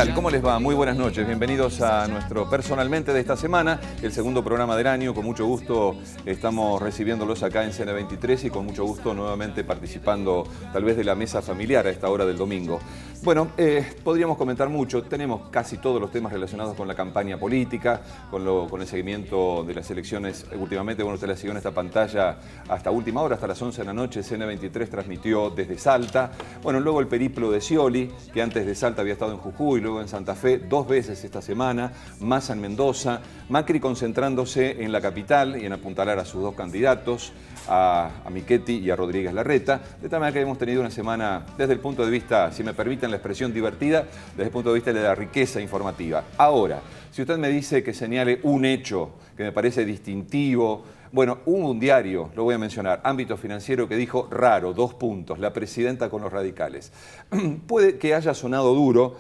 tal? ¿Cómo les va? Muy buenas noches. Bienvenidos a nuestro Personalmente de esta semana, el segundo programa del año. Con mucho gusto estamos recibiéndolos acá en CN23 y con mucho gusto nuevamente participando tal vez de la mesa familiar a esta hora del domingo. Bueno, podríamos comentar mucho. Tenemos casi todos los temas relacionados con la campaña política, con el seguimiento de las elecciones. Últimamente, bueno, usted la siguió en esta pantalla hasta última hora, hasta las 11 de la noche. CN23 transmitió desde Salta. Bueno, luego el periplo de Scioli, que antes de Salta había estado en Jujuy, luego en Santa Fe, 2 veces esta semana, Massa en Mendoza, Macri concentrándose en la capital y en apuntalar a sus 2 candidatos, a Michetti y a Rodríguez Larreta. De tal manera que hemos tenido una semana, desde el punto de vista, si me permiten la expresión, divertida, desde el punto de vista de la riqueza informativa. Ahora, si usted me dice que señale un hecho que me parece distintivo, bueno, hubo un diario, lo voy a mencionar, Ámbito Financiero, que dijo raro, 2 puntos, la presidenta con los radicales. Puede que haya sonado duro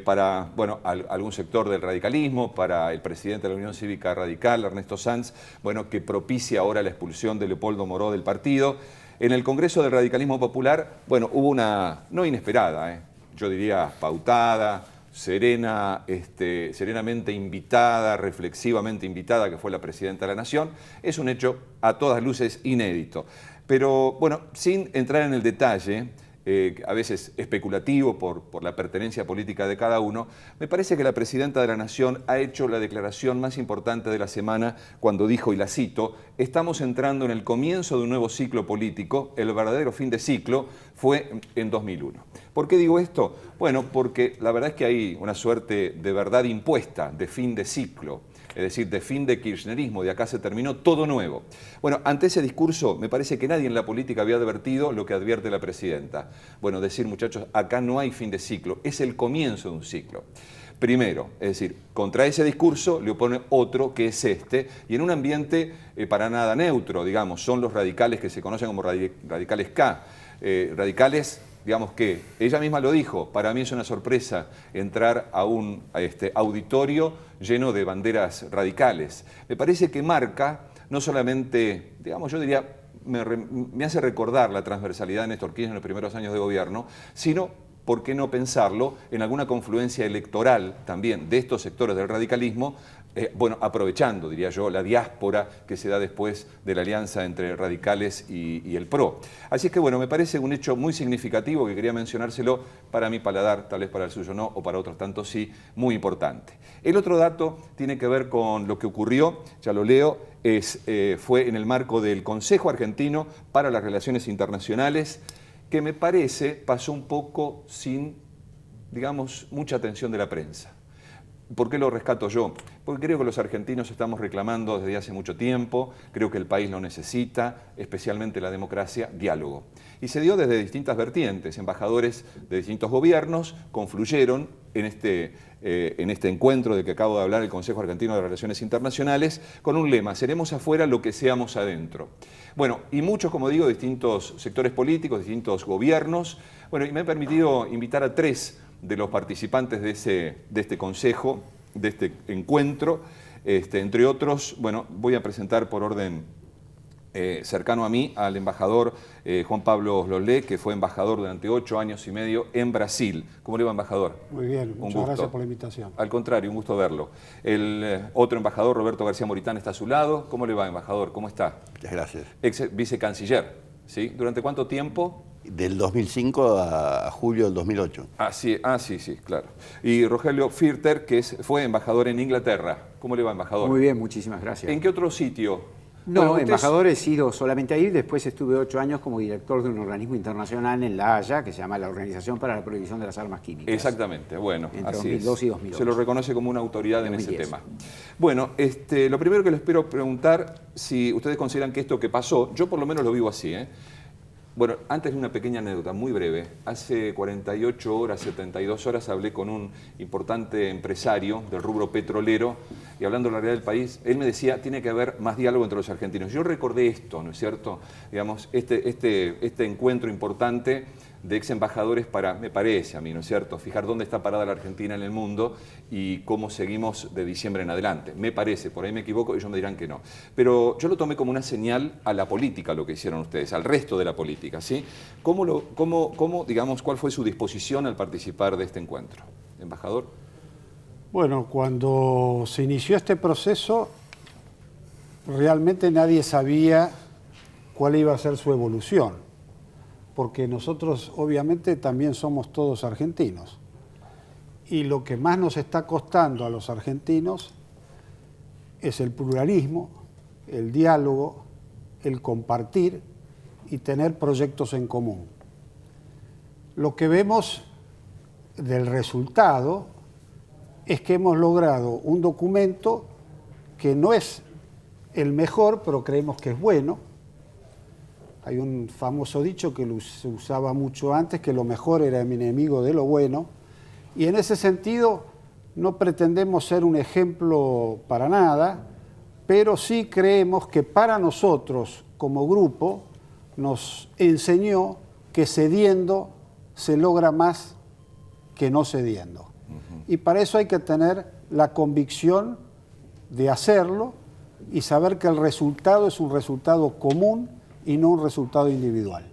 para, bueno, algún sector del radicalismo, para el presidente de la Unión Cívica Radical, Ernesto Sanz, bueno, que propicia ahora la expulsión de Leopoldo Moró del partido. En el Congreso del Radicalismo Popular, bueno, hubo una, no inesperada, yo diría pautada, serenamente invitada, reflexivamente invitada, que fue la presidenta de la Nación. Es un hecho a todas luces inédito. Pero bueno, sin entrar en el detalle, a veces especulativo por la pertenencia política de cada uno, me parece que la presidenta de la Nación ha hecho la declaración más importante de la semana cuando dijo, y la cito, estamos entrando en el comienzo de un nuevo ciclo político, el verdadero fin de ciclo fue en 2001. ¿Por qué digo esto? Bueno, porque la verdad es que hay una suerte de verdad impuesta, de fin de ciclo, es decir, de fin de kirchnerismo, de acá se terminó todo nuevo. Bueno, ante ese discurso me parece que nadie en la política había advertido lo que advierte la presidenta. Bueno, decir, muchachos, acá no hay fin de ciclo, es el comienzo de un ciclo. Primero, es decir, contra ese discurso le opone otro que es este, y en un ambiente para nada neutro, digamos, son los radicales que se conocen como radicales K, radicales, digamos que, ella misma lo dijo, para mí es una sorpresa entrar a un auditorio lleno de banderas radicales. Me parece que marca, no solamente, digamos, yo diría, me hace recordar la transversalidad de Néstor Kirchner en los primeros años de gobierno, sino, ¿por qué no pensarlo en alguna confluencia electoral también de estos sectores del radicalismo? Bueno, aprovechando, diría yo, la diáspora que se da después de la alianza entre radicales y el PRO. Así es que, bueno, me parece un hecho muy significativo que quería mencionárselo, para mi paladar, tal vez para el suyo no, o para otros tantos sí, muy importante. El otro dato tiene que ver con lo que ocurrió, ya lo leo, fue en el marco del Consejo Argentino para las Relaciones Internacionales, que me parece pasó un poco sin, digamos, mucha atención de la prensa. ¿Por qué lo rescato yo? Porque creo que los argentinos estamos reclamando desde hace mucho tiempo, creo que el país lo necesita, especialmente la democracia, diálogo. Y se dio desde distintas vertientes, embajadores de distintos gobiernos confluyeron en este encuentro del que acabo de hablar, el Consejo Argentino de Relaciones Internacionales, con un lema, seremos afuera lo que seamos adentro. Bueno, y muchos, como digo, distintos sectores políticos, distintos gobiernos. Bueno, y me he permitido invitar a 3 de los participantes de este consejo, de este encuentro. Entre otros, bueno, voy a presentar por orden cercano a mí al embajador Juan Pablo Lolé, que fue embajador durante 8 años y medio en Brasil. ¿Cómo le va, embajador? Muy bien, muchas gracias por la invitación. Al contrario, un gusto verlo. El otro embajador, Roberto García Moritán, está a su lado. ¿Cómo le va, embajador? ¿Cómo está? Muchas gracias. Ex vicecanciller, ¿sí? ¿Durante cuánto tiempo? Del 2005 a julio del 2008. Sí, claro. Y Rogelio Firter, que fue embajador en Inglaterra. ¿Cómo le va, embajador? Muy bien, muchísimas gracias. ¿En qué otro sitio? No, bueno, embajador he sido solamente ahí, después estuve 8 años como director de un organismo internacional en La Haya, que se llama la Organización para la Prohibición de las Armas Químicas. Exactamente, bueno, entre así 2002 es. y 2008. Se lo reconoce como una autoridad 2010. en ese tema. Bueno, lo primero que les quiero preguntar, si ustedes consideran que esto que pasó, yo por lo menos lo vivo así, Bueno, antes de una pequeña anécdota, muy breve. Hace 48 horas, 72 horas, hablé con un importante empresario del rubro petrolero y hablando de la realidad del país, él me decía, tiene que haber más diálogo entre los argentinos. Yo recordé esto, ¿no es cierto? Digamos, este encuentro importante de ex embajadores para, me parece a mí, ¿no es cierto?, fijar dónde está parada la Argentina en el mundo y cómo seguimos de diciembre en adelante. Me parece, por ahí me equivoco, ellos me dirán que no. Pero yo lo tomé como una señal a la política, lo que hicieron ustedes, al resto de la política, ¿sí? ¿Cómo, digamos, cuál fue su disposición al participar de este encuentro? embajador? Bueno, cuando se inició este proceso, realmente nadie sabía cuál iba a ser su evolución, porque nosotros obviamente también somos todos argentinos. Y lo que más nos está costando a los argentinos es el pluralismo, el diálogo, el compartir y tener proyectos en común. Lo que vemos del resultado es que hemos logrado un documento que no es el mejor, pero creemos que es bueno. Hay un famoso dicho que se usaba mucho antes, que lo mejor era el enemigo de lo bueno, y en ese sentido no pretendemos ser un ejemplo para nada, pero sí creemos que para nosotros como grupo nos enseñó que cediendo se logra más que no cediendo. Y para eso hay que tener la convicción de hacerlo y saber que el resultado es un resultado común y no un resultado individual.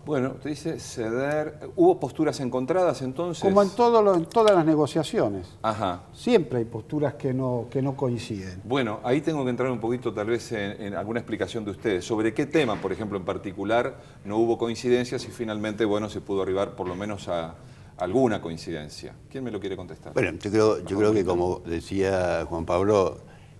Bueno, usted dice ceder. ¿Hubo posturas encontradas entonces? Como en todas las negociaciones. Ajá. Siempre hay posturas que no coinciden. Bueno, ahí tengo que entrar un poquito tal vez en alguna explicación de ustedes. ¿Sobre qué tema, por ejemplo, en particular no hubo coincidencias y finalmente, bueno, se pudo arribar por lo menos a alguna coincidencia? ¿Quién me lo quiere contestar? Bueno, yo creo que como decía Juan Pablo,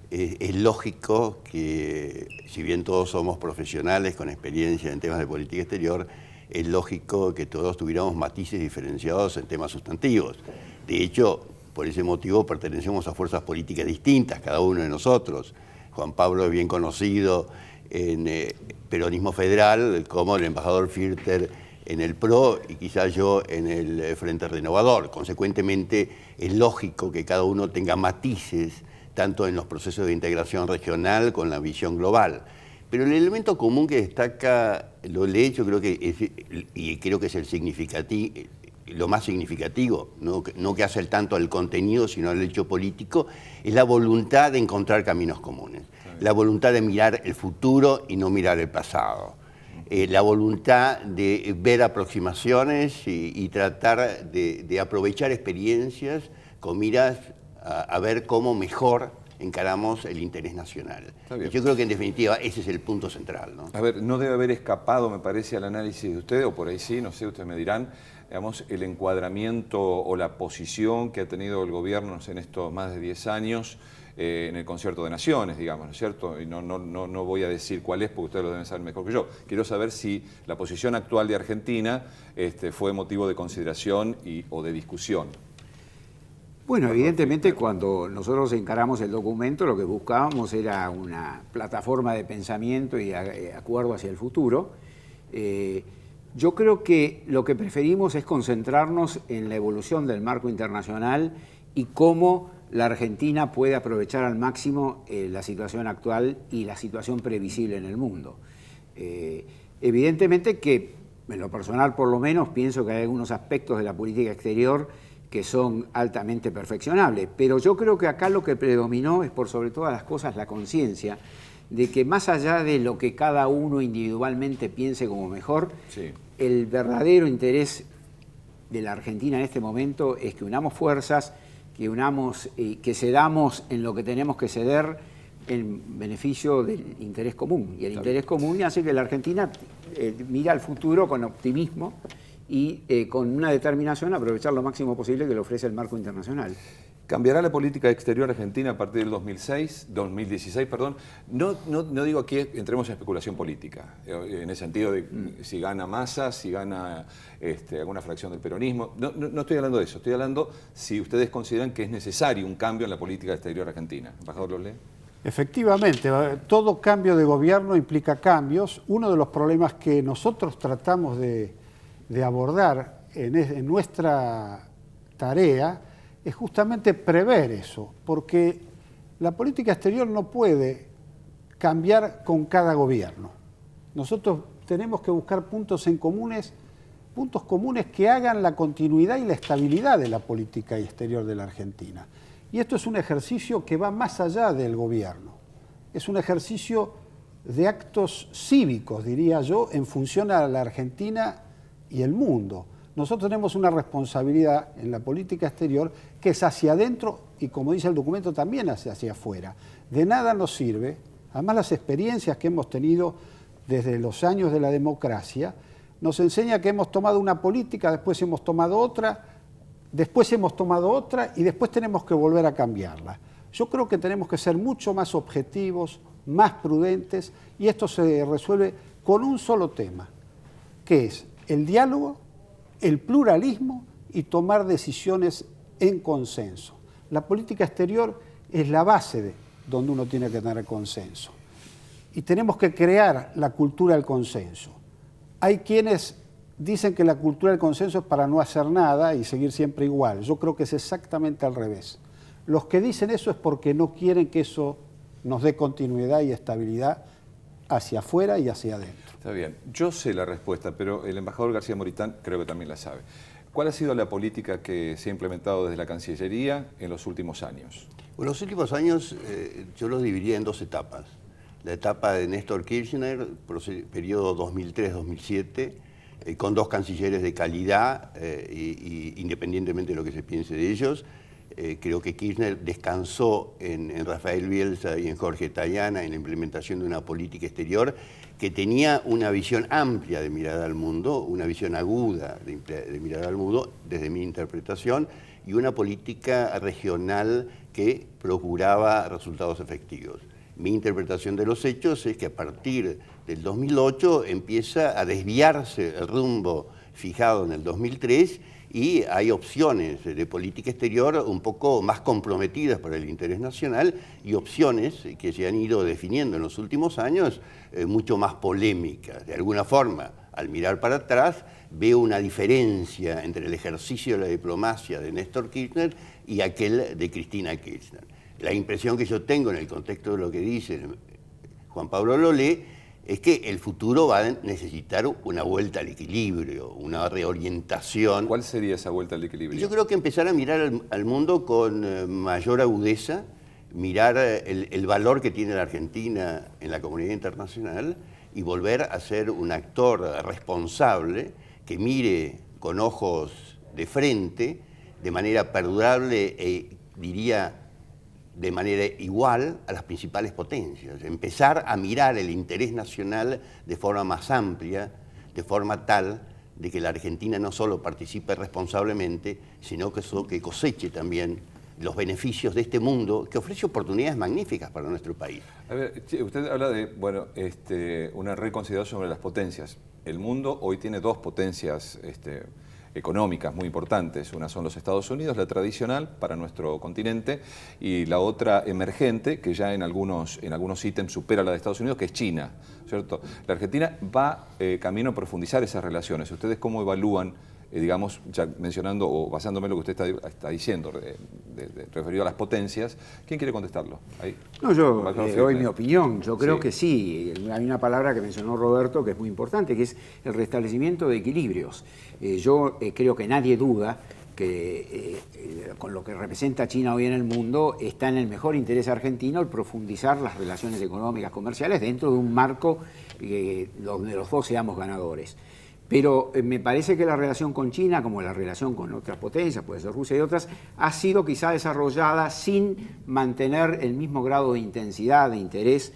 es lógico que si bien todos somos profesionales con experiencia en temas de política exterior, es lógico que todos tuviéramos matices diferenciados en temas sustantivos. De hecho, por ese motivo pertenecemos a fuerzas políticas distintas, cada uno de nosotros. Juan Pablo es bien conocido en peronismo federal como el embajador Firter en el PRO y quizás yo en el Frente Renovador. Consecuentemente, es lógico que cada uno tenga matices tanto en los procesos de integración regional con la visión global. Pero el elemento común que destaca Lolé, yo creo que es el significativo, lo más significativo, no que hace tanto al contenido, sino al hecho político, es la voluntad de encontrar caminos comunes, la voluntad de mirar el futuro y no mirar el pasado, la voluntad de ver aproximaciones y tratar de aprovechar experiencias con miras a ver cómo mejor encaramos el interés nacional. Yo creo que en definitiva ese es el punto central, ¿no? A ver, no debe haber escapado, me parece, al análisis de ustedes, o por ahí sí, no sé, ustedes me dirán, digamos, el encuadramiento o la posición que ha tenido el gobierno en estos más de 10 años en el concierto de naciones, digamos, ¿no es cierto? Y no voy a decir cuál es, porque ustedes lo deben saber mejor que yo. Quiero saber si la posición actual de Argentina fue motivo de consideración o de discusión. Bueno, evidentemente cuando nosotros encaramos el documento lo que buscábamos era una plataforma de pensamiento y acuerdo hacia el futuro. Yo creo que lo que preferimos es concentrarnos en la evolución del marco internacional y cómo la Argentina puede aprovechar al máximo la situación actual y la situación previsible en el mundo. Evidentemente que, en lo personal por lo menos, pienso que hay algunos aspectos de la política exterior que son altamente perfeccionables, pero yo creo que acá lo que predominó es por sobre todas las cosas la conciencia de que más allá de lo que cada uno individualmente piense como mejor, sí, el verdadero interés de la Argentina en este momento es que unamos fuerzas, que cedamos en lo que tenemos que ceder en beneficio del interés común. Y el interés común hace que la Argentina mire al futuro con optimismo y con una determinación a aprovechar lo máximo posible que le ofrece el marco internacional. ¿Cambiará la política exterior argentina a partir del 2016? No digo aquí entremos en especulación política, en el sentido de si gana Massa, si gana alguna fracción del peronismo. No estoy hablando de eso, estoy hablando si ustedes consideran que es necesario un cambio en la política exterior argentina. Embajador Lolé. Efectivamente, todo cambio de gobierno implica cambios. Uno de los problemas que nosotros tratamos de abordar en nuestra tarea es justamente prever eso, porque la política exterior no puede cambiar con cada gobierno. Nosotros tenemos que buscar puntos comunes que hagan la continuidad y la estabilidad de la política exterior de la Argentina. Y esto es un ejercicio que va más allá del gobierno. Es un ejercicio de actos cívicos, diría yo, en función a la Argentina y el mundo. nosotros tenemos una responsabilidad en la política exterior que es hacia adentro y, como dice el documento, también hacia afuera. De nada nos sirve, además las experiencias que hemos tenido desde los años de la democracia, nos enseña que hemos tomado una política, después hemos tomado otra, después hemos tomado otra y después tenemos que volver a cambiarla. Yo creo que tenemos que ser mucho más objetivos, más prudentes, y esto se resuelve con un solo tema, que es el diálogo, el pluralismo y tomar decisiones en consenso. La política exterior es la base de donde uno tiene que tener consenso. Y tenemos que crear la cultura del consenso. Hay quienes dicen que la cultura del consenso es para no hacer nada y seguir siempre igual. Yo creo que es exactamente al revés. Los que dicen eso es porque no quieren que eso nos dé continuidad y estabilidad hacia afuera y hacia adentro. Está bien. Yo sé la respuesta, pero el embajador García Moritán creo que también la sabe. ¿Cuál ha sido la política que se ha implementado desde la Cancillería en los últimos años? Bueno, los últimos años yo los dividiría en dos etapas. La etapa de Néstor Kirchner, periodo 2003-2007, con dos cancilleres de calidad, y independientemente de lo que se piense de ellos. Creo que Kirchner descansó en Rafael Bielsa y en Jorge Tayana en la implementación de una política exterior que tenía una visión amplia de mirada al mundo, una visión aguda de mirada al mundo, desde mi interpretación, y una política regional que procuraba resultados efectivos. Mi interpretación de los hechos es que a partir del 2008 empieza a desviarse el rumbo fijado en el 2003 y hay opciones de política exterior un poco más comprometidas por el interés nacional y opciones que se han ido definiendo en los últimos años mucho más polémicas. De alguna forma, al mirar para atrás, veo una diferencia entre el ejercicio de la diplomacia de Néstor Kirchner y aquel de Cristina Kirchner. La impresión que yo tengo en el contexto de lo que dice Juan Pablo Lolé es que el futuro va a necesitar una vuelta al equilibrio, una reorientación. ¿Cuál sería esa vuelta al equilibrio? Yo creo que empezar a mirar al mundo con mayor agudeza, mirar el valor que tiene la Argentina en la comunidad internacional y volver a ser un actor responsable que mire con ojos de frente, de manera perdurable e diría de manera igual a las principales potencias. Empezar a mirar el interés nacional de forma más amplia, de forma tal de que la Argentina no solo participe responsablemente, sino que coseche también los beneficios de este mundo que ofrece oportunidades magníficas para nuestro país. A ver, usted habla de una reconsideración sobre las potencias. El mundo hoy tiene dos potencias económicas muy importantes. Una son los Estados Unidos, la tradicional para nuestro continente, y la otra emergente, que ya en algunos ítems supera la de Estados Unidos, que es China, ¿cierto? La Argentina va camino a profundizar esas relaciones. ¿Ustedes cómo evalúan, digamos, ya mencionando o basándome en lo que usted está diciendo, referido a las potencias? ¿Quién quiere contestarlo? Ahí. No, yo doy mi opinión. Yo creo que sí. Hay una palabra que mencionó Roberto que es muy importante, que es el restablecimiento de equilibrios. Yo creo que nadie duda que con lo que representa China hoy en el mundo está en el mejor interés argentino el profundizar las relaciones económicas, comerciales dentro de un marco donde los dos seamos ganadores. Pero me parece que la relación con China, como la relación con otras potencias, puede ser Rusia y otras, ha sido quizá desarrollada sin mantener el mismo grado de intensidad, de interés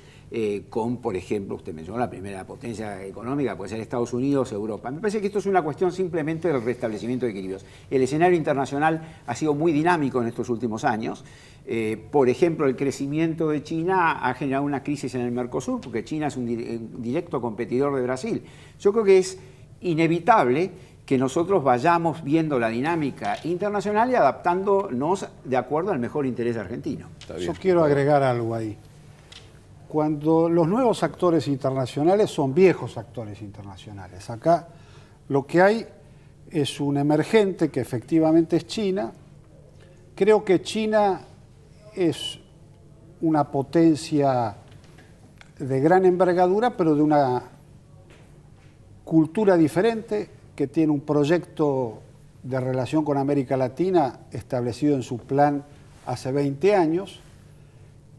con, por ejemplo, usted mencionó la primera potencia económica, puede ser Estados Unidos, Europa. Me parece que esto es una cuestión simplemente del restablecimiento de equilibrios. El escenario internacional ha sido muy dinámico en estos últimos años. Por ejemplo, el crecimiento de China ha generado una crisis en el Mercosur, porque China es un directo competidor de Brasil. Yo creo que es inevitable que nosotros vayamos viendo la dinámica internacional y adaptándonos de acuerdo al mejor interés argentino. Yo quiero agregar algo ahí. Cuando los nuevos actores internacionales son viejos actores internacionales. Acá lo que hay es un emergente que efectivamente es China. Creo que China es una potencia de gran envergadura, pero de una cultura diferente, que tiene un proyecto de relación con América Latina establecido en su plan hace 20 años,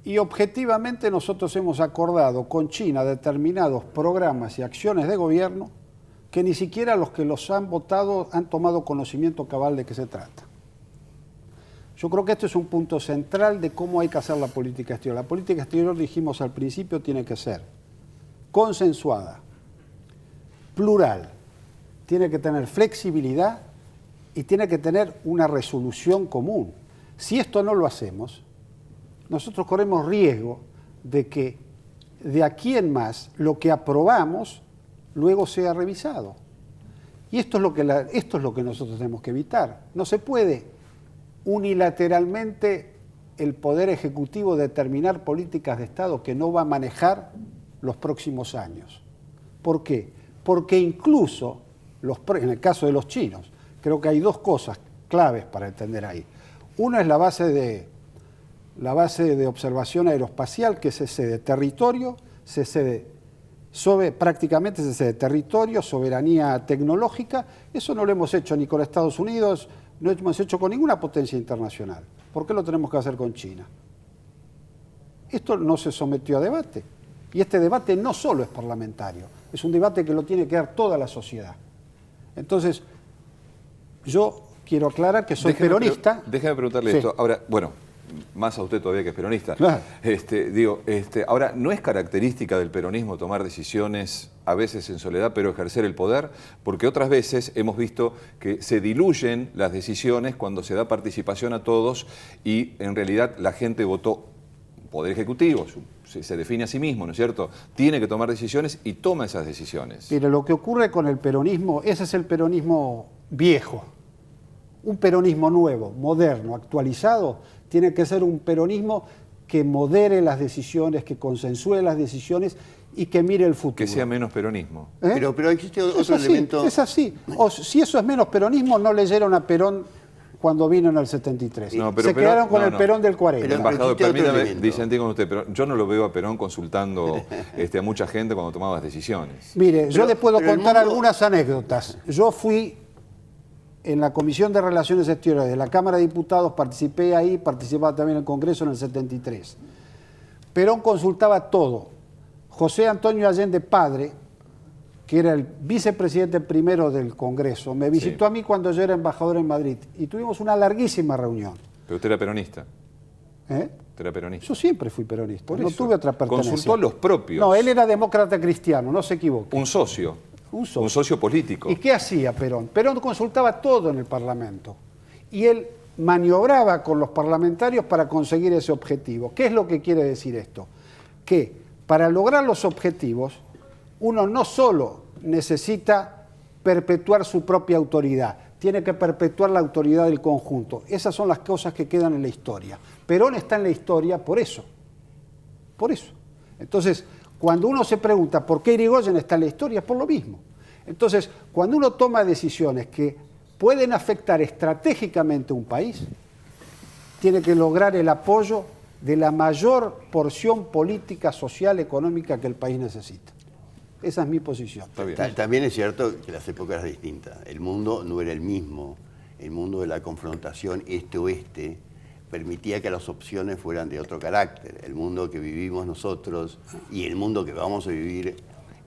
y objetivamente nosotros hemos acordado con China determinados programas y acciones de gobierno que ni siquiera los que los han votado han tomado conocimiento cabal de qué se trata. Yo creo que este es un punto central de cómo hay que hacer la política exterior. La política exterior, dijimos al principio, tiene que ser consensuada, plural, tiene que tener flexibilidad y tiene que tener una resolución común. Si esto no lo hacemos, nosotros corremos riesgo de que de aquí en más lo que aprobamos luego sea revisado. Y esto es lo que nosotros tenemos que evitar. No se puede unilateralmente el Poder Ejecutivo determinar políticas de Estado que no va a manejar los próximos años. ¿Por qué? Porque incluso, en el caso de los chinos, creo que hay dos cosas claves para entender ahí. Una es la base de observación aeroespacial, que se cede territorio, prácticamente se cede territorio, soberanía tecnológica. Eso no lo hemos hecho ni con Estados Unidos, no lo hemos hecho con ninguna potencia internacional. ¿Por qué lo tenemos que hacer con China? Esto no se sometió a debate. Y este debate no solo es parlamentario, es un debate que lo tiene que dar toda la sociedad. Entonces, yo quiero aclarar que soy peronista. Déjame preguntarle Sí. esto. Ahora, bueno, más a usted todavía que es peronista. Claro. Ahora, ¿no es característica del peronismo tomar decisiones a veces en soledad, pero ejercer el poder? Porque otras veces hemos visto que se diluyen las decisiones cuando se da participación a todos y en realidad la gente votó Poder Ejecutivo, se define a sí mismo, ¿no es cierto? Tiene que tomar decisiones y toma esas decisiones. Mire, lo que ocurre con el peronismo, ese es el peronismo viejo. Un peronismo nuevo, moderno, actualizado, tiene que ser un peronismo que modere las decisiones, que consensúe las decisiones y que mire el futuro. Que sea menos peronismo. ¿Eh? Pero existe Es otro así, elemento. es así. Si eso es menos peronismo, no leyeron a Perón cuando vino en el 73. No, pero Se Perón- quedaron con no, el no. Perón del 40. Pero- Embajador, existe otro permítame elemento. disentir con usted, pero yo no lo veo a Perón consultando a mucha gente cuando tomaba las decisiones. Mire, yo le puedo pero el contar mundo- algunas anécdotas. Yo fui en la Comisión de Relaciones Exteriores de la Cámara de Diputados, participaba también en el Congreso en el 73. Perón consultaba todo. José Antonio Allende Padre, que era el vicepresidente primero del Congreso, me visitó Sí. a mí cuando yo era embajador en Madrid y tuvimos una larguísima reunión. Pero usted era peronista. ¿Eh? Usted era peronista. Yo siempre fui peronista, Por no eso. tuve otra pertenencia. Consultó a los propios. No, él era demócrata cristiano, no se equivoque. Un socio. Un socio. Un socio político. ¿Y qué hacía Perón? Perón consultaba todo en el Parlamento y él maniobraba con los parlamentarios para conseguir ese objetivo. ¿Qué es lo que quiere decir esto? Que para lograr los objetivos uno no solo necesita perpetuar su propia autoridad, tiene que perpetuar la autoridad del conjunto. Esas son las cosas que quedan en la historia. Perón está en la historia por eso. Por eso. Entonces, cuando uno se pregunta por qué Irigoyen está en la historia, es por lo mismo. Entonces, cuando uno toma decisiones que pueden afectar estratégicamente un país, tiene que lograr el apoyo de la mayor porción política, social, económica que el país necesita. Esa es mi posición. Está bien. También es cierto que las épocas eran distintas. El mundo no era el mismo. El mundo de la confrontación este-oeste permitía que las opciones fueran de otro carácter. El mundo que vivimos nosotros y el mundo que vamos a vivir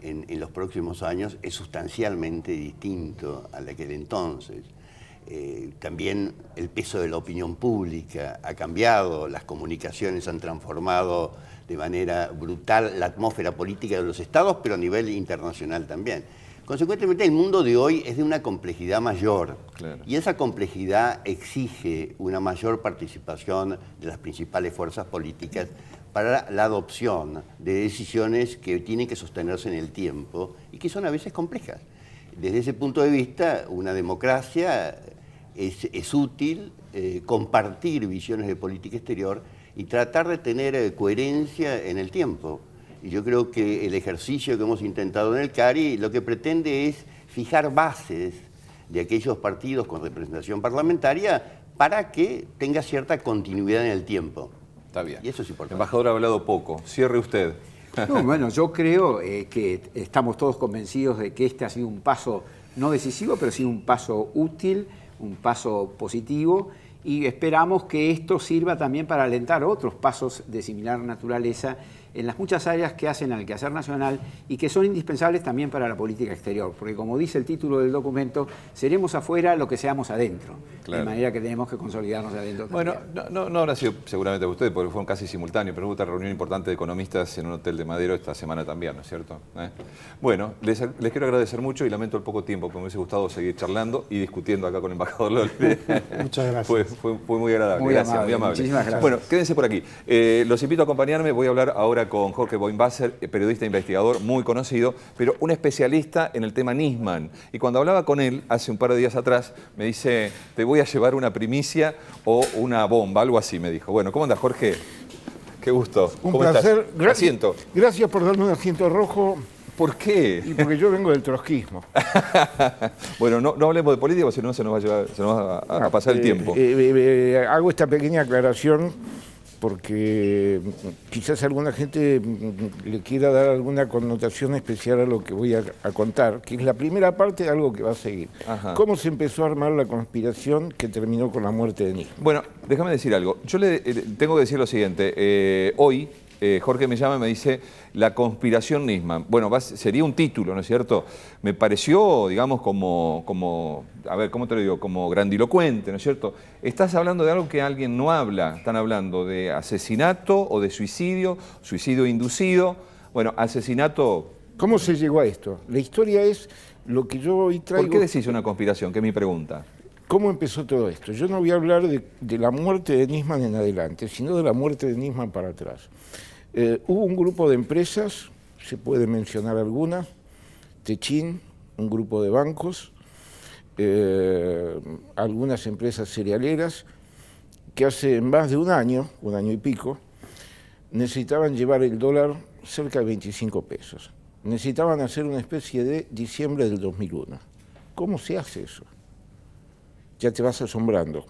en los próximos años es sustancialmente distinto al de aquel entonces. También el peso de la opinión pública ha cambiado, las comunicaciones han transformado de manera brutal la atmósfera política de los estados, pero a nivel internacional también. Consecuentemente, el mundo de hoy es de una complejidad mayor, Claro. y esa complejidad exige una mayor participación de las principales fuerzas políticas para la adopción de decisiones que tienen que sostenerse en el tiempo y que son a veces complejas. Desde ese punto de vista, una democracia es útil compartir visiones de política exterior y tratar de tener coherencia en el tiempo. Y yo creo que el ejercicio que hemos intentado en el CARI lo que pretende es fijar bases de aquellos partidos con representación parlamentaria para que tenga cierta continuidad en el tiempo. Está bien. Y eso es importante. Embajador ha hablado poco. Cierre usted. No, bueno, yo creo que estamos todos convencidos de que este ha sido un paso no decisivo, pero sí un paso útil, un paso positivo, y esperamos que esto sirva también para alentar otros pasos de similar naturaleza en las muchas áreas que hacen al quehacer nacional y que son indispensables también para la política exterior, porque como dice el título del documento, seremos afuera lo que seamos adentro, Claro. de manera que tenemos que consolidarnos adentro Bueno, también. no habrá sido seguramente para ustedes, porque fueron casi simultáneos, pero hubo otra reunión importante de economistas en un hotel de Madero esta semana también, ¿no es cierto? Bueno, les quiero agradecer mucho y lamento el poco tiempo, porque me hubiese gustado seguir charlando y discutiendo acá con el embajador Lole. Muchas gracias. Fue muy agradable, Muy gracias, amable, muy amable. muchísimas gracias. Bueno, quédense por aquí. Los invito a acompañarme, voy a hablar ahora con Jorge Boimbacher, periodista e investigador muy conocido, pero un especialista en el tema Nisman. Y cuando hablaba con él hace un par de días atrás, me dice, te voy a llevar una primicia o una bomba, algo así me dijo. Bueno, ¿cómo andas, Jorge? Qué gusto. Un ¿Cómo placer. estás? Asiento. Gracias por darme un asiento rojo ¿Por qué? y porque yo vengo del trotskismo. Bueno, no hablemos de política, porque si no se nos va a pasar el tiempo. Hago esta pequeña aclaración porque quizás alguna gente le quiera dar alguna connotación especial a lo que voy a contar, que es la primera parte de algo que va a seguir. Ajá. ¿Cómo se empezó a armar la conspiración que terminó con la muerte de Nisman? Bueno, déjame decir algo. Yo le tengo que decir lo siguiente. Hoy Jorge me llama y me dice la conspiración Nisman. Bueno, sería un título, ¿no es cierto? Me pareció, digamos, a ver, ¿cómo te lo digo? Como grandilocuente, ¿no es cierto? Estás hablando de algo que alguien no habla. Están hablando de asesinato o de suicidio, suicidio inducido. Bueno, asesinato... ¿Cómo se llegó a esto? La historia es lo que yo hoy traigo. ¿Por qué decís una conspiración? Que es mi pregunta. ¿Cómo empezó todo esto? Yo no voy a hablar de la muerte de Nisman en adelante, sino de la muerte de Nisman para atrás. Hubo un grupo de empresas, se puede mencionar algunas, Techin, un grupo de bancos, algunas empresas cerealeras, que hace más de un año y pico, necesitaban llevar el dólar cerca de 25 pesos. Necesitaban hacer una especie de diciembre del 2001. ¿Cómo se hace eso? Ya te vas asombrando.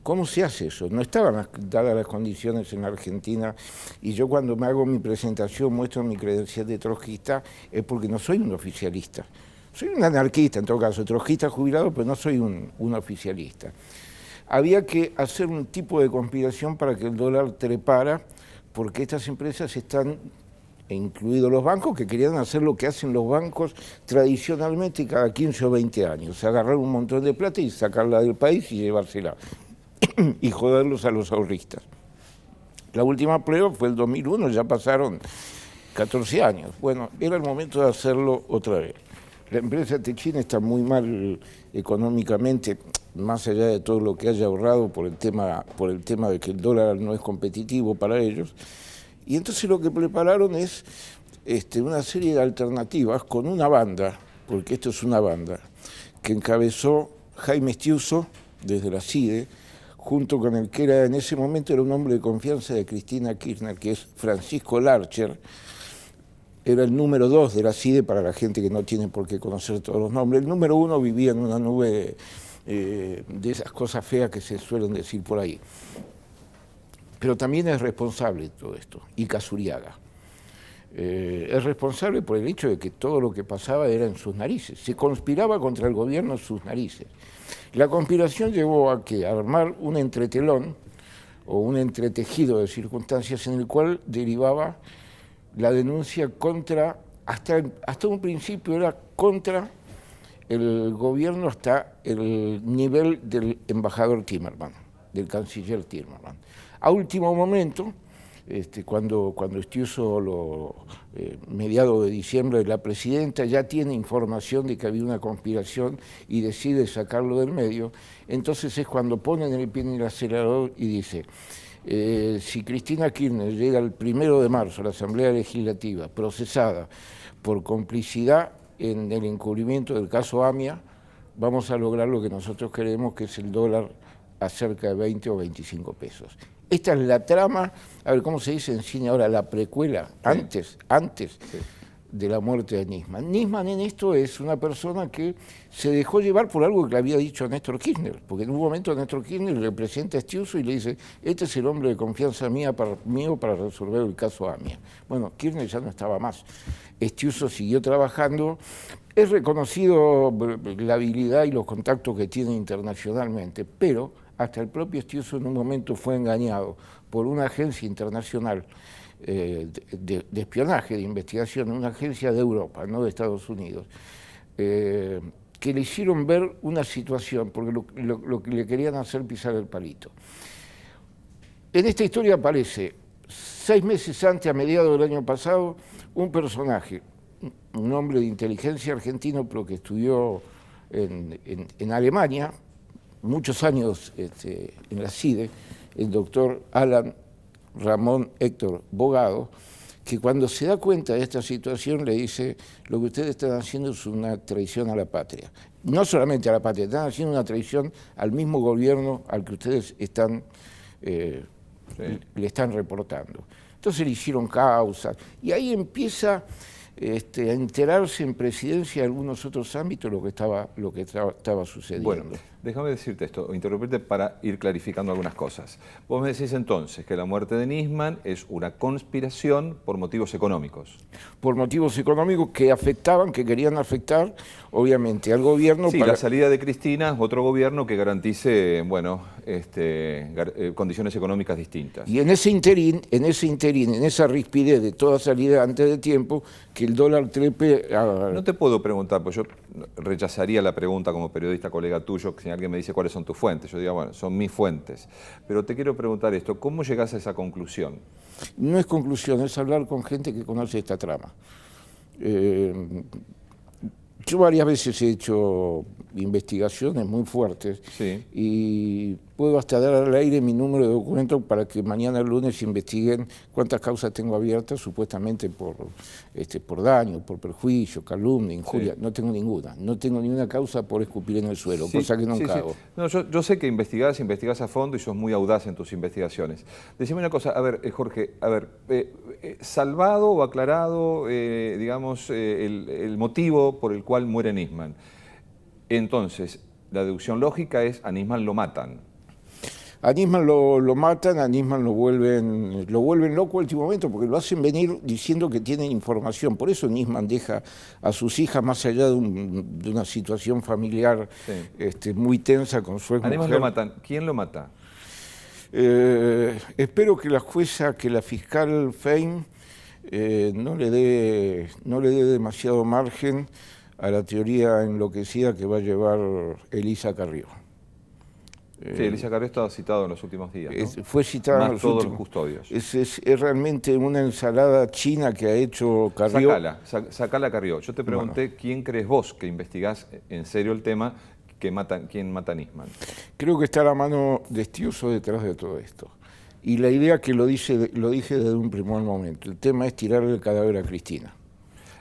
¿Cómo se hace eso? No estaban dadas las condiciones en Argentina y yo cuando me hago mi presentación muestro mi credencial de trotskista es porque no soy un oficialista. Soy un anarquista en todo caso, trotskista jubilado, pero no soy un oficialista. Había que hacer un tipo de conspiración para que el dólar trepara porque estas empresas están, incluidos los bancos, que querían hacer lo que hacen los bancos tradicionalmente cada 15 o 20 años, agarrar un montón de plata y sacarla del país y llevársela, y joderlos a los ahorristas. La última prueba fue el 2001, ya pasaron 14 años. Bueno, era el momento de hacerlo otra vez. La empresa Techin está muy mal económicamente, más allá de todo lo que haya ahorrado por el tema de que el dólar no es competitivo para ellos. Y entonces lo que prepararon es una serie de alternativas con una banda, porque esto es una banda, que encabezó Jaime Estiuso desde la CIDE, junto con el que era en ese momento era un hombre de confianza de Cristina Kirchner, que es Francisco Larcher, era el número 2 de la CIDE para la gente que no tiene por qué conocer todos los nombres. El número 1 vivía en una nube de esas cosas feas que se suelen decir por ahí. Pero también es responsable de todo esto, y Casuriaga. Es responsable por el hecho de que todo lo que pasaba era en sus narices. Se conspiraba contra el gobierno en sus narices. La conspiración llevó a que armar un entretelón o un entretejido de circunstancias en el cual derivaba la denuncia contra, hasta un principio era contra el gobierno hasta el nivel del embajador Timerman, del canciller Timerman. A último momento, cuando Estiuso, mediado de diciembre, la presidenta ya tiene información de que había una conspiración y decide sacarlo del medio, entonces es cuando ponen el pie en el acelerador y dice, si Cristina Kirchner llega el 1 de marzo a la Asamblea Legislativa procesada por complicidad en el encubrimiento del caso AMIA, vamos a lograr lo que nosotros queremos, que es el dólar a cerca de 20 o 25 pesos. Esta es la trama, a ver, ¿cómo se dice en cine ahora? La precuela, antes de la muerte de Nisman. Nisman en esto es una persona que se dejó llevar por algo que le había dicho a Néstor Kirchner, porque en un momento Néstor Kirchner le presenta a Estiuso y le dice, este es el hombre de confianza mío para resolver el caso AMIA. Bueno, Kirchner ya no estaba más. Estiuso siguió trabajando. Es reconocido la habilidad y los contactos que tiene internacionalmente, pero hasta el propio Estiuso en un momento fue engañado por una agencia internacional de espionaje, de investigación, una agencia de Europa, no de Estados Unidos, que le hicieron ver una situación, porque lo que le querían hacer pisar el palito. En esta historia aparece, 6 meses antes, a mediados del año pasado, un personaje, un hombre de inteligencia argentino, pero que estudió en Alemania, muchos años en la CIDE, el doctor Alan Ramón Héctor Bogado, que cuando se da cuenta de esta situación le dice: lo que ustedes están haciendo es una traición a la patria. No solamente a la patria, están haciendo una traición al mismo gobierno al que ustedes están, le están reportando. Entonces le hicieron causa, y ahí empieza a enterarse en presidencia de algunos otros ámbitos lo que estaba sucediendo. Bueno, déjame decirte esto, o interrumpirte para ir clarificando algunas cosas. Vos me decís entonces que la muerte de Nisman es una conspiración por motivos económicos. Por motivos económicos que querían afectar, obviamente, al gobierno. Sí, la salida de Cristina es otro gobierno que garantice, bueno, condiciones económicas distintas. Y en ese interín, en esa rispidez de toda salida antes de tiempo, que el dólar trepe a... No te puedo preguntar, pues yo rechazaría la pregunta como periodista colega tuyo, si alguien me dice cuáles son tus fuentes. Yo digo, bueno, son mis fuentes. Pero te quiero preguntar esto, ¿cómo llegás a esa conclusión? No es conclusión, es hablar con gente que conoce esta trama. Yo varias veces he hecho investigaciones muy fuertes, sí, y puedo hasta dar al aire mi número de documento para que mañana lunes investiguen cuántas causas tengo abiertas, supuestamente por daño, por perjuicio, calumnia, injuria. Sí. No tengo ninguna. No tengo ninguna causa por escupir en el suelo, sí, cosa que nunca hago. Sí. No, yo sé que investigás a fondo y sos muy audaz en tus investigaciones. Decime una cosa, a ver, Jorge, salvado o aclarado, digamos, el motivo por el cual muere Nisman. Entonces, la deducción lógica es: a Nisman lo matan. A Nisman lo matan, a Nisman lo vuelven loco al último momento, porque lo hacen venir diciendo que tienen información. Por eso Nisman deja a sus hijas, más allá de una situación familiar, sí, muy tensa con su exmujer. A Nisman lo matan. ¿Quién lo mata? Espero que la jueza, que la fiscal Fein no le dé demasiado margen a la teoría enloquecida que va a llevar Elisa Carrió. Sí, Elisa Carrió estaba citado en los últimos días, ¿no? Fue citada en los todos últimos. Los custodios. Es realmente una ensalada china que ha hecho Carrió. Sacala Carrió. Yo te pregunté, bueno, ¿quién crees vos que investigás en serio el tema, quién mata a Nisman? Creo que está la mano de Estiuso detrás de todo esto. Y la idea que lo dije desde un primer momento. El tema es tirarle el cadáver a Cristina.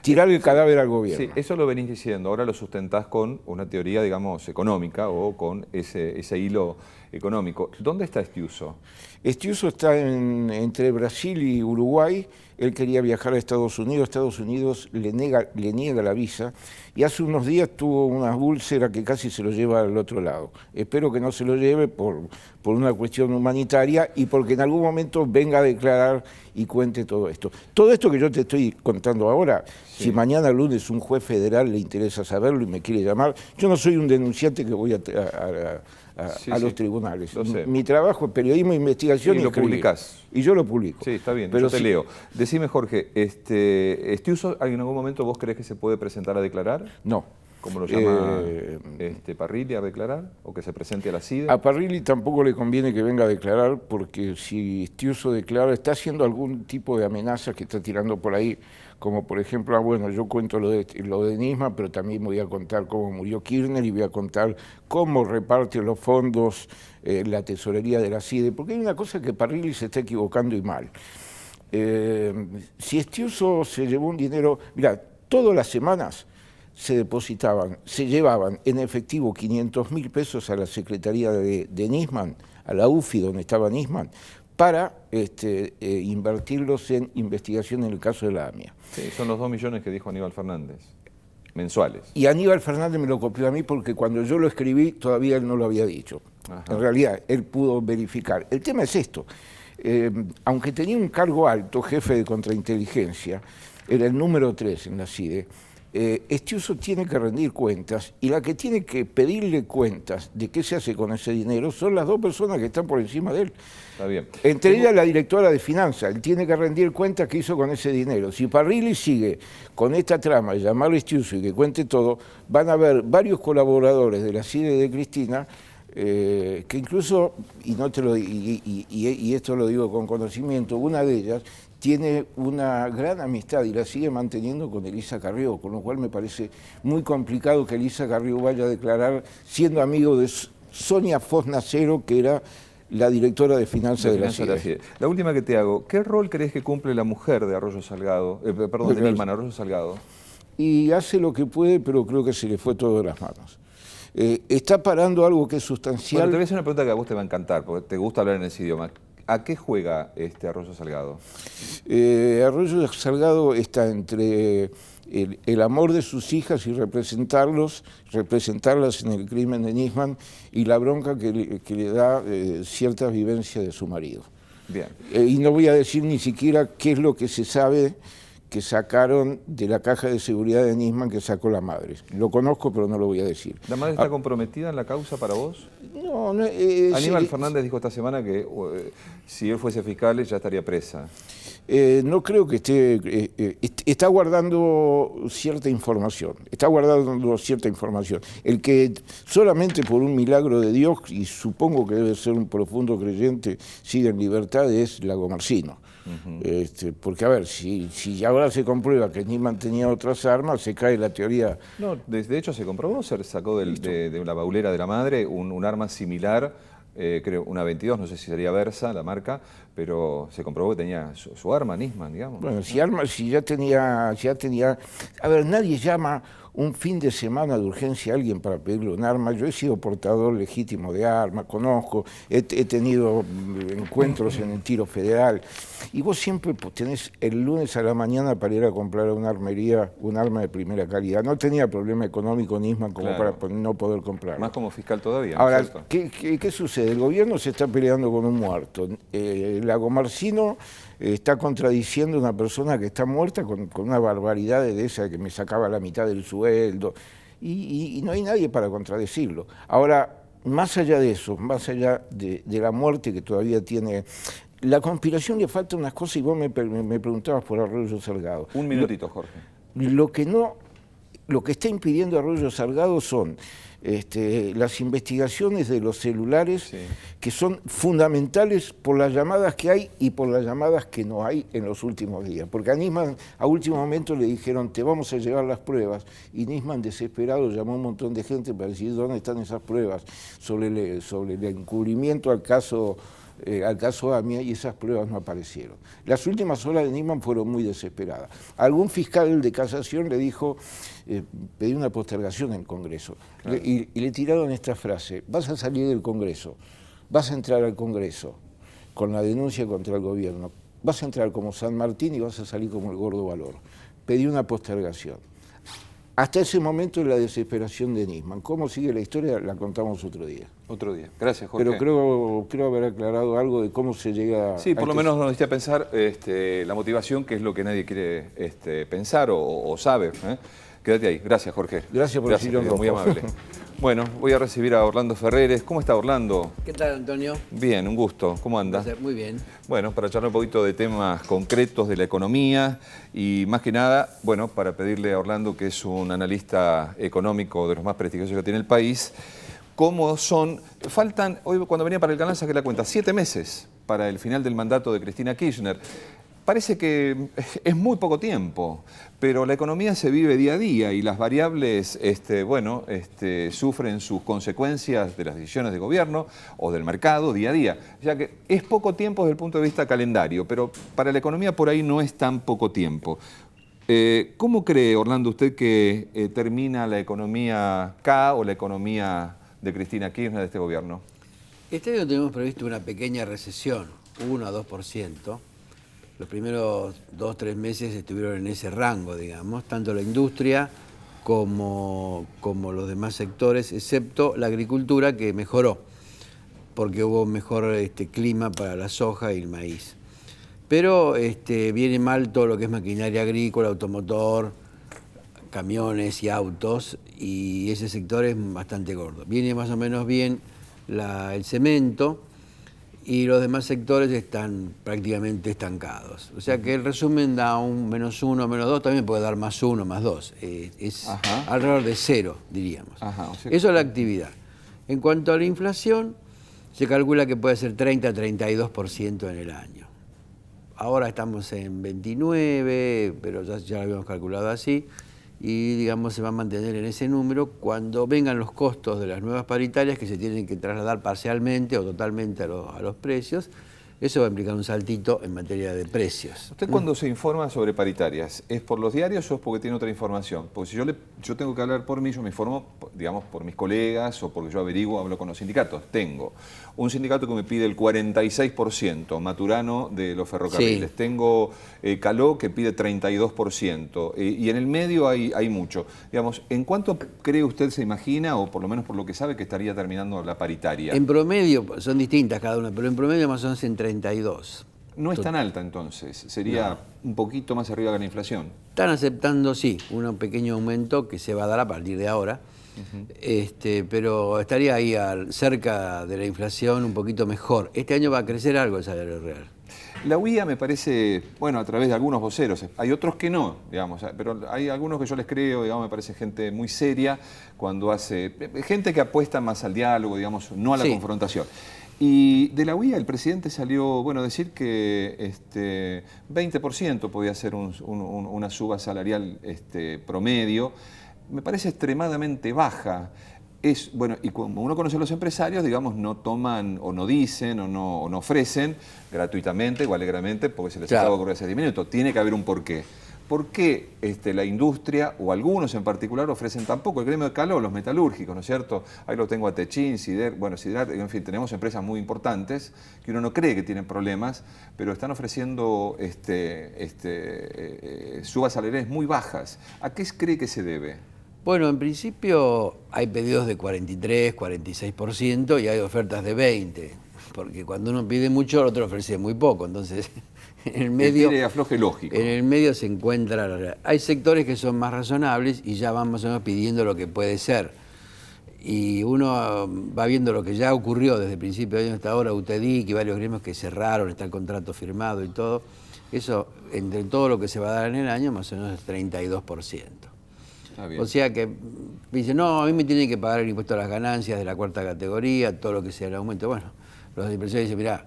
Tirar el cadáver al gobierno. Sí, eso lo venís diciendo, ahora lo sustentás con una teoría, digamos, económica o con ese hilo económico. ¿Dónde está Estiuso? Estiuso está entre Brasil y Uruguay. Él quería viajar a Estados Unidos le niega la visa, y hace unos días tuvo una úlcera que casi se lo lleva al otro lado. Espero que no se lo lleve por una cuestión humanitaria y porque en algún momento venga a declarar y cuente todo esto. Todo esto que yo te estoy contando ahora, sí, si mañana lunes un juez federal le interesa saberlo y me quiere llamar, yo no soy un denunciante que voy a los tribunales. Mi trabajo es periodismo e investigación, y lo publicás. Y yo lo publico. Sí, está bien, pero yo te leo. Decime, Jorge, ¿Estiuso en algún momento vos creés que se puede presentar a declarar? No. ¿Cómo lo llama Parrilli a declarar? ¿O que se presente a la CIDE? A Parrilli tampoco le conviene que venga a declarar, porque si Estiuso declara, está haciendo algún tipo de amenaza que está tirando por ahí, como por ejemplo, bueno, yo cuento lo de Nisman, pero también voy a contar cómo murió Kirchner y voy a contar cómo reparte los fondos la tesorería de la CIDE, porque hay una cosa que Parrilli se está equivocando y mal. Si Estiuso se llevó un dinero, mira, todas las semanas se llevaban en efectivo 500.000 pesos a la Secretaría de Nisman, a la UFI donde estaba Nisman, para invertirlos en investigación en el caso de la AMIA. Sí, son los 2 millones que dijo Aníbal Fernández, mensuales. Y Aníbal Fernández me lo copió a mí porque cuando yo lo escribí todavía él no lo había dicho. Ajá. En realidad, él pudo verificar. El tema es esto, aunque tenía un cargo alto, jefe de contrainteligencia, era el número 3 en la CIDE, Estiuso tiene que rendir cuentas y la que tiene que pedirle cuentas de qué se hace con ese dinero son las dos personas que están por encima de él. Está bien. Entre ellas la directora de finanzas, él tiene que rendir cuentas qué hizo con ese dinero. Si Parrilli sigue con esta trama de llamarlo Estiuso y que cuente todo, van a haber varios colaboradores de la CIDE de Cristina que incluso, y esto lo digo con conocimiento, una de ellas tiene una gran amistad y la sigue manteniendo con Elisa Carrió, con lo cual me parece muy complicado que Elisa Carrió vaya a declarar siendo amigo de Sonia Fosnacero, que era la directora de finanzas de la CIDE. La última que te hago, ¿qué rol crees que cumple la mujer de Arroyo Salgado, de Nisman Arroyo Salgado? Y hace lo que puede, pero creo que se le fue todo de las manos. Está parando algo que es sustancial. Bueno, te voy a hacer una pregunta que a vos te va a encantar, porque te gusta hablar en ese idioma. ¿A qué juega Arroyo Salgado? Arroyo Salgado está entre el amor de sus hijas y representarlas en el crimen de Nisman y la bronca que le da cierta vivencia de su marido. Bien. Y no voy a decir ni siquiera qué es lo que se sabe que sacaron de la caja de seguridad de Nisman que sacó la madre. Lo conozco, pero no lo voy a decir. ¿La madre está comprometida en la causa para vos? No, Aníbal Fernández dijo esta semana que si él fuese fiscal ya estaría presa. No creo que está guardando cierta información, El que solamente por un milagro de Dios, y supongo que debe ser un profundo creyente, sigue en libertad es Lagomarsino. Porque, a ver, si ahora se comprueba que Nisman tenía otras armas, se cae la teoría. No, de hecho se comprobó, se sacó de la baulera de la madre un arma similar, creo, una 22, no sé si sería Versa, la marca, pero se comprobó que tenía su arma, Nisman, digamos. Bueno, si ya tenía... A ver, nadie llama un fin de semana de urgencia a alguien para pedirle un arma. Yo he sido portador legítimo de armas, conozco, he tenido encuentros en el tiro federal, y vos siempre tenés el lunes a la mañana para ir a comprar a una armería un arma de primera calidad. No tenía problema económico Nisman como Claro. para no poder comprarlo. Más como fiscal todavía, ¿no Ahora, es cierto? ¿qué sucede? El gobierno se está peleando con un muerto. Lagomarsino está contradiciendo a una persona que está muerta con una barbaridad de esa que me sacaba la mitad del sueldo. Y no hay nadie para contradecirlo. Ahora, más allá de eso, más allá de la muerte que todavía tiene... La conspiración le falta unas cosas y vos me preguntabas por Arroyo Salgado. Un minutito, Jorge. Lo que está impidiendo Arroyo Salgado son las investigaciones de los celulares, Sí. que son fundamentales por las llamadas que hay y por las llamadas que no hay en los últimos días. Porque a Nisman a último momento le dijeron, te vamos a llevar las pruebas, y Nisman desesperado llamó a un montón de gente para decir dónde están esas pruebas sobre el encubrimiento al caso AMIA, y esas pruebas no aparecieron. Las últimas horas de Nisman fueron muy desesperadas. Algún fiscal de casación le dijo, pedí una postergación en el Congreso, claro. y le tiraron esta frase: vas a salir del Congreso, vas a entrar al Congreso con la denuncia contra el gobierno, vas a entrar como San Martín y vas a salir como el Gordo Valor. Pedí una postergación. Hasta ese momento es la desesperación de Nisman. ¿Cómo sigue la historia? La contamos otro día. Otro día. Gracias, Jorge. Pero creo haber aclarado algo de cómo se llega... Sí, por lo menos nos diste a pensar la motivación, que es lo que nadie quiere pensar o sabe. Quédate ahí. Gracias, Jorge. Gracias por el sillón rojo. Muy amable. Bueno, voy a recibir a Orlando Ferreres. ¿Cómo está, Orlando? ¿Qué tal, Antonio? Bien, un gusto. ¿Cómo anda? Muy bien. Bueno, para charlar un poquito de temas concretos de la economía y más que nada, bueno, para pedirle a Orlando, que es un analista económico de los más prestigiosos que tiene el país, faltan, hoy cuando venía para el canal saqué la cuenta, 7 meses para el final del mandato de Cristina Kirchner. Parece que es muy poco tiempo, pero la economía se vive día a día y las variables sufren sus consecuencias de las decisiones de gobierno o del mercado día a día. Ya que es poco tiempo desde el punto de vista calendario, pero para la economía por ahí no es tan poco tiempo. ¿Cómo cree, Orlando, usted que termina la economía K o la economía de Cristina Kirchner de este gobierno? Este año tenemos previsto una pequeña recesión, 1 a 2%. Los primeros 2 o 3 meses estuvieron en ese rango, digamos, tanto la industria como los demás sectores, excepto la agricultura, que mejoró, porque hubo mejor clima para la soja y el maíz. Pero viene mal todo lo que es maquinaria agrícola, automotor, camiones y autos, y ese sector es bastante gordo. Viene más o menos bien el cemento, y los demás sectores están prácticamente estancados. O sea que el resumen da un -1, -2, también puede dar +1, +2. Es alrededor de 0, diríamos. Ajá, o sea, eso es la actividad. En cuanto a la inflación, se calcula que puede ser 30-32% en el año. Ahora estamos en 29, pero ya lo habíamos calculado así, y digamos se va a mantener en ese número cuando vengan los costos de las nuevas paritarias que se tienen que trasladar parcialmente o totalmente a los precios. Eso va a implicar un saltito en materia de precios. ¿Usted cuando se informa sobre paritarias, es por los diarios o es porque tiene otra información? Porque si yo tengo que hablar por mí, yo me informo, digamos, por mis colegas o porque yo averiguo, hablo con los sindicatos. Tengo un sindicato que me pide el 46%, Maturano de los ferrocarriles. Sí. Tengo Caló que pide 32%. Y en el medio hay mucho. Digamos, ¿en cuánto cree usted, se imagina, o por lo menos por lo que sabe, que estaría terminando la paritaria? En promedio, son distintas cada una, pero en promedio más o menos en 32. No es tan alta entonces, sería un poquito más arriba que la inflación. Están aceptando, sí, un pequeño aumento que se va a dar a partir de ahora, pero estaría ahí cerca de la inflación, un poquito mejor. Este año va a crecer algo el salario real. La UIA me parece, bueno, a través de algunos voceros, hay otros que no, digamos, pero hay algunos que yo les creo, digamos, me parece gente muy seria cuando gente que apuesta más al diálogo, digamos, no a la confrontación. Y de la UIA el presidente salió, bueno, a decir que 20% podía ser una suba salarial promedio. Me parece extremadamente baja. Bueno, y como uno conoce a los empresarios, digamos, no toman o no dicen o no ofrecen gratuitamente o alegremente porque se les acaba de ocurrir hace 10 minutos. Tiene que haber un porqué. ¿Por qué la industria, o algunos en particular, ofrecen tan poco? El gremio de Caló, los metalúrgicos, ¿no es cierto? Ahí lo tengo a Techín, Siderat, en fin, tenemos empresas muy importantes que uno no cree que tienen problemas, pero están ofreciendo subas salariales muy bajas. ¿A qué cree que se debe? Bueno, en principio hay pedidos de 43, 46% y hay ofertas de 20%, porque cuando uno pide mucho, el otro ofrece muy poco, entonces en el medio, afloje lógico. En el medio se encuentra, hay sectores que son más razonables y ya van más o menos pidiendo lo que puede ser. Y uno va viendo lo que ya ocurrió desde el principio de año hasta ahora, UTEDIC y varios gremios que cerraron, está el contrato firmado y todo. Eso, entre todo lo que se va a dar en el año, más o menos es 32%. O sea que dicen, no, a mí me tienen que pagar el impuesto a las ganancias de la cuarta categoría, todo lo que sea el aumento. Bueno, los empresarios dicen, mirá,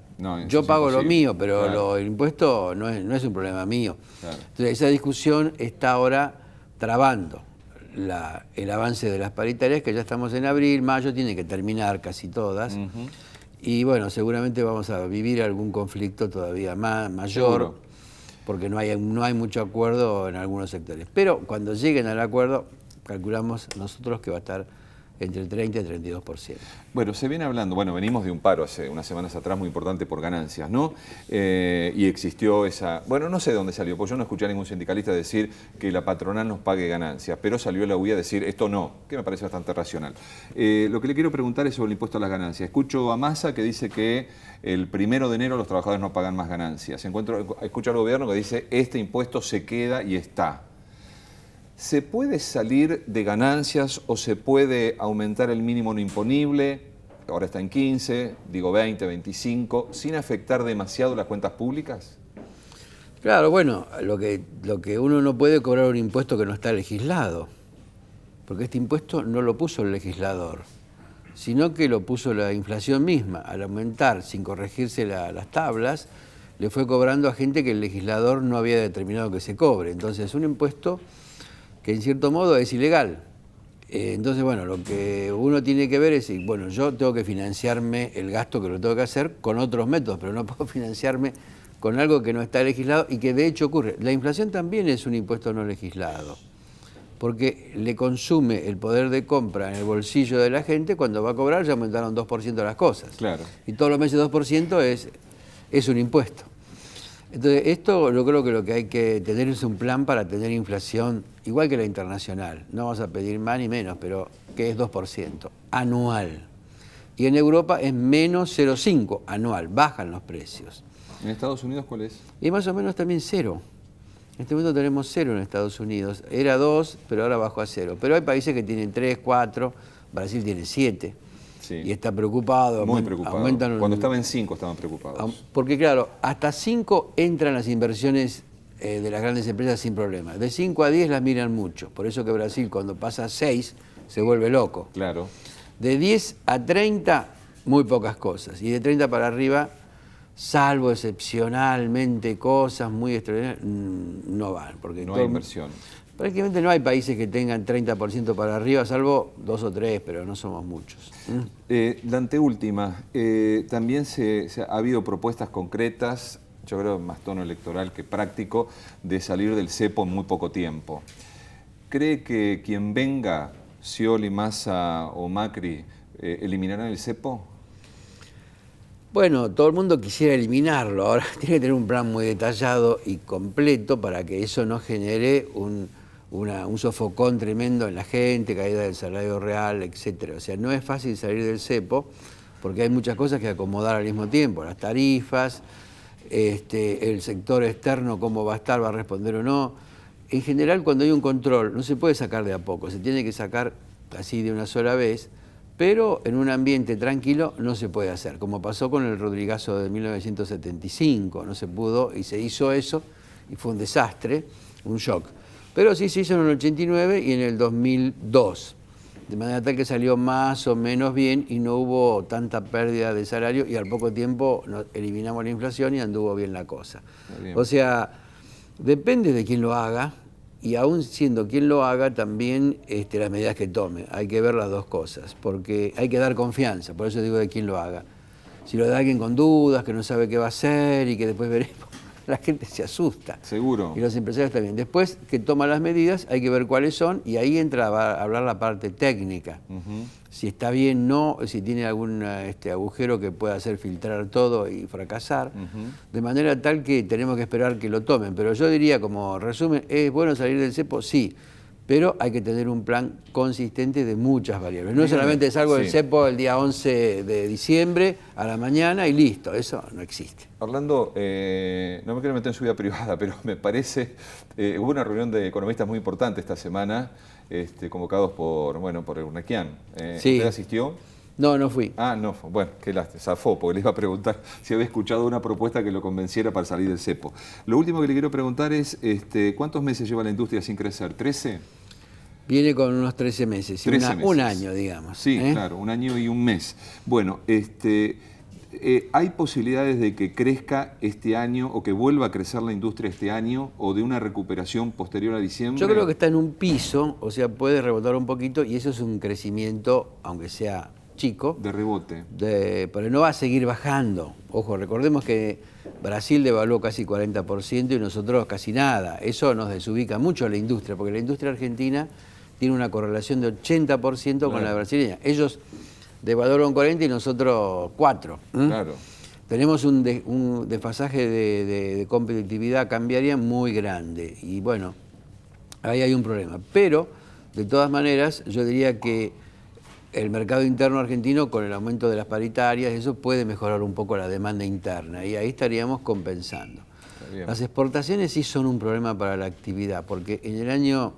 yo pago lo mío, pero el impuesto no es un problema mío. Claro. Entonces esa discusión está ahora trabando el avance de las paritarias, que ya estamos en abril, mayo, tiene que terminar casi todas. Y bueno, seguramente vamos a vivir algún conflicto todavía mayor. Seguro. Porque no hay mucho acuerdo en algunos sectores. Pero cuando lleguen al acuerdo, calculamos nosotros que va a estar entre el 30 y el 32%. Bueno, se viene hablando, venimos de un paro hace unas semanas atrás muy importante por ganancias, ¿no? Y existió bueno, no sé de dónde salió, porque yo no escuché a ningún sindicalista decir que la patronal nos pague ganancias, pero salió la UIA a decir esto no, que me parece bastante racional. Lo que le quiero preguntar es sobre el impuesto a las ganancias. Escucho a Massa que dice que el 1 de enero los trabajadores no pagan más ganancias. Escucho al gobierno que dice este impuesto se queda y está. ¿Se puede salir de ganancias o se puede aumentar el mínimo no imponible? Ahora está en 15, digo 20, 25, sin afectar demasiado las cuentas públicas. Claro, bueno, lo que uno no puede cobrar un impuesto que no está legislado, porque este impuesto no lo puso el legislador, sino que lo puso la inflación misma. Al aumentar, sin corregirse las tablas, le fue cobrando a gente que el legislador no había determinado que se cobre. Entonces, un impuesto que en cierto modo es ilegal. Entonces, bueno, lo que uno tiene que ver es, bueno, yo tengo que financiarme el gasto que lo tengo que hacer con otros métodos, pero no puedo financiarme con algo que no está legislado y que de hecho ocurre. La inflación también es un impuesto no legislado, porque le consume el poder de compra en el bolsillo de la gente. Cuando va a cobrar ya aumentaron 2% las cosas. Claro. Y todos los meses 2% es un impuesto. Entonces, esto yo creo que lo que hay que tener es un plan para tener inflación igual que la internacional. No vamos a pedir más ni menos, pero que es 2% anual. Y en Europa es menos 0,5 anual, bajan los precios. ¿En Estados Unidos cuál es? Y más o menos también 0. En este momento tenemos 0 en Estados Unidos. Era 2, pero ahora bajó a 0. Pero hay países que tienen 3, 4, Brasil tiene 7. Sí. Y está preocupado. Muy preocupado. Cuando estaba en 5 estaban preocupados. Porque claro, hasta 5 entran las inversiones de las grandes empresas sin problema. De 5 a 10 las miran mucho. Por eso que Brasil cuando pasa a 6 se vuelve loco. Claro. De 10 a 30, muy pocas cosas. Y de 30 para arriba, salvo excepcionalmente cosas muy extraordinarias, no van. Porque No hay inversión. Prácticamente no hay países que tengan 30% para arriba, salvo 2 o 3, pero no somos muchos. La anteúltima, también ha habido propuestas concretas, yo creo más tono electoral que práctico, de salir del cepo en muy poco tiempo. ¿Cree que quien venga, Scioli, Massa o Macri, eliminarán el cepo? Bueno, todo el mundo quisiera eliminarlo, ahora tiene que tener un plan muy detallado y completo para que eso no genere un sofocón tremendo en la gente, caída del salario real, etcétera. O sea, no es fácil salir del cepo porque hay muchas cosas que acomodar al mismo tiempo, las tarifas, el sector externo, cómo va a estar, va a responder o no. En general, cuando hay un control, no se puede sacar de a poco, se tiene que sacar así de una sola vez, pero en un ambiente tranquilo no se puede hacer, como pasó con el Rodrigazo de 1975, no se pudo y se hizo eso y fue un desastre, un shock. Pero sí se hizo en el 89 y en el 2002, de manera tal que salió más o menos bien y no hubo tanta pérdida de salario y al poco tiempo eliminamos la inflación y anduvo bien la cosa. O sea, depende de quién lo haga y aún siendo quien lo haga también las medidas que tome. Hay que ver las dos cosas, porque hay que dar confianza, por eso digo de quién lo haga. Si lo da alguien con dudas, que no sabe qué va a hacer y que después veremos, la gente se asusta. Seguro. Y los empresarios también. Después que toma las medidas, hay que ver cuáles son y ahí entra a hablar la parte técnica. Si está bien, no, si tiene algún agujero que pueda hacer filtrar todo y fracasar. De manera tal que tenemos que esperar que lo tomen. Pero yo diría, como resumen, ¿es bueno salir del cepo? Sí. Pero hay que tener un plan consistente de muchas variables. No solamente salgo del cepo el día 11 de diciembre a la mañana y listo, eso no existe. Orlando, no me quiero meter en su vida privada, pero me parece, hubo una reunión de economistas muy importante esta semana, convocados por Urnequian. Sí. ¿Usted asistió? No, no fui. Ah, no, bueno, qué lástima, zafó, porque le iba a preguntar si había escuchado una propuesta que lo convenciera para salir del cepo. Lo último que le quiero preguntar es, ¿cuántos meses lleva la industria sin crecer? ¿13? Viene con unos 13 meses, 13 meses. Un año, digamos. Sí, claro, un año y un mes. Bueno, ¿hay posibilidades de que crezca este año o que vuelva a crecer la industria este año o de una recuperación posterior a diciembre? Yo creo que está en un piso, o sea, puede rebotar un poquito y eso es un crecimiento, aunque sea chico. De rebote. Pero no va a seguir bajando. Ojo, recordemos que Brasil devaluó casi 40% y nosotros casi nada. Eso nos desubica mucho a la industria, porque la industria argentina tiene una correlación de 80% con la brasileña. Ellos devaluaron 40 y nosotros 4. Claro. Tenemos un desfasaje de competitividad cambiaria muy grande y bueno, ahí hay un problema. Pero, de todas maneras, yo diría que el mercado interno argentino, con el aumento de las paritarias, eso puede mejorar un poco la demanda interna y ahí estaríamos compensando. Las exportaciones sí son un problema para la actividad, porque en el año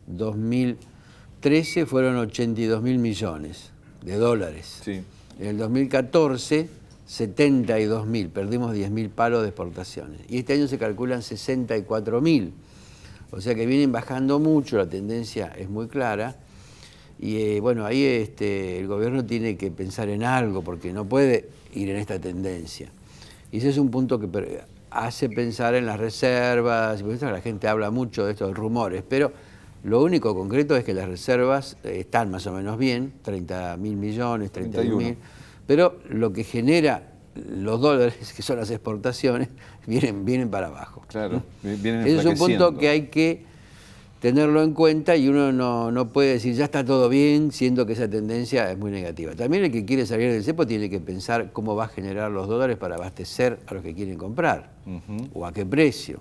2013 fueron 82.000 millones de dólares. Sí. En el 2014, 72.000, perdimos 10.000 palos de exportaciones. Y este año se calculan 64.000. O sea que vienen bajando mucho, la tendencia es muy clara. Y bueno, ahí el gobierno tiene que pensar en algo, porque no puede ir en esta tendencia. Y ese es un punto que hace pensar en las reservas. Por eso la gente habla mucho de estos rumores, pero lo único concreto es que las reservas están más o menos bien, 30.000 millones, 31.000, pero lo que genera los dólares, que son las exportaciones, vienen para abajo. Claro, vienen Ese es un punto enflaqueciendo. que hay que tenerlo en cuenta y uno no puede decir ya está todo bien, siendo que esa tendencia es muy negativa. También el que quiere salir del cepo tiene que pensar cómo va a generar los dólares para abastecer a los que quieren comprar o a qué precio.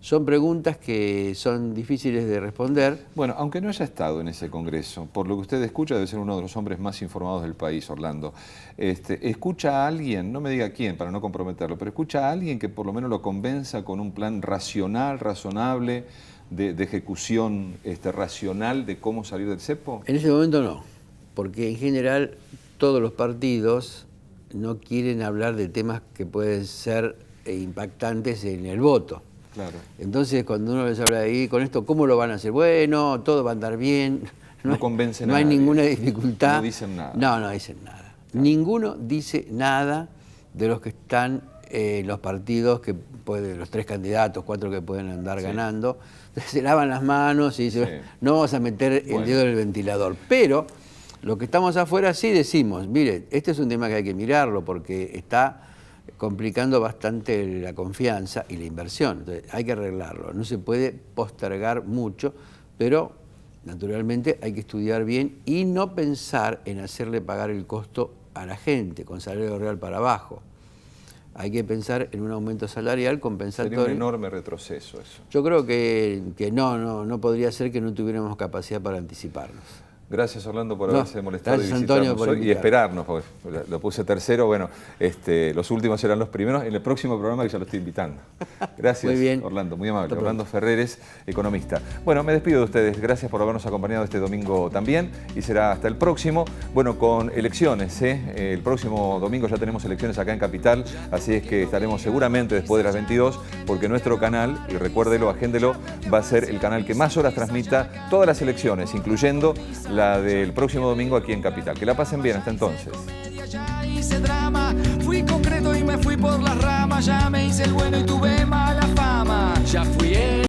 Son preguntas que son difíciles de responder. Bueno, aunque no haya estado en ese congreso, por lo que usted escucha, debe ser uno de los hombres más informados del país, Orlando. ¿Escucha a alguien, no me diga quién para no comprometerlo, pero escucha a alguien que por lo menos lo convenza con un plan racional, razonable, de ejecución racional de cómo salir del cepo? En ese momento no, porque en general todos los partidos no quieren hablar de temas que pueden ser impactantes en el voto. Claro. Entonces, cuando uno les habla ahí, con esto, ¿cómo lo van a hacer? Bueno, todo va a andar bien. No convencen no a hay nadie. ninguna dificultad. No dicen nada. No dicen nada. Claro. Ninguno dice nada de los que están los partidos, que los 3 candidatos, 4 que pueden andar ganando. Entonces, se lavan las manos y dicen, no vamos a meter el dedo en el ventilador. Pero los que estamos afuera sí decimos, mire, este es un tema que hay que mirarlo porque está complicando bastante la confianza y la inversión. Entonces, hay que arreglarlo. No se puede postergar mucho, pero naturalmente hay que estudiar bien y no pensar en hacerle pagar el costo a la gente con salario real para abajo. Hay que pensar en un aumento salarial compensatorio. Sería un enorme retroceso eso. Yo creo que no podría ser que no tuviéramos capacidad para anticiparnos. Gracias, Orlando, por haberse molestado gracias, y visitarnos Antonio, por hoy y esperarnos, porque lo puse tercero. Bueno, los últimos serán los primeros en el próximo programa, que ya lo estoy invitando. Gracias, muy bien. Orlando, muy amable. Orlando Ferreres, economista. Bueno, me despido de ustedes. Gracias por habernos acompañado este domingo también y será hasta el próximo. Bueno, con elecciones, el próximo domingo ya tenemos elecciones acá en Capital, así es que estaremos seguramente después de las 22, porque nuestro canal, y recuérdelo, agéndelo, va a ser el canal que más horas transmita todas las elecciones, incluyendo la del próximo domingo aquí en Capital. Que la pasen bien, hasta entonces. Ya hice drama, fui concreto y me fui por las ramas, ya me hice el bueno y tuve mala fama, ya fui el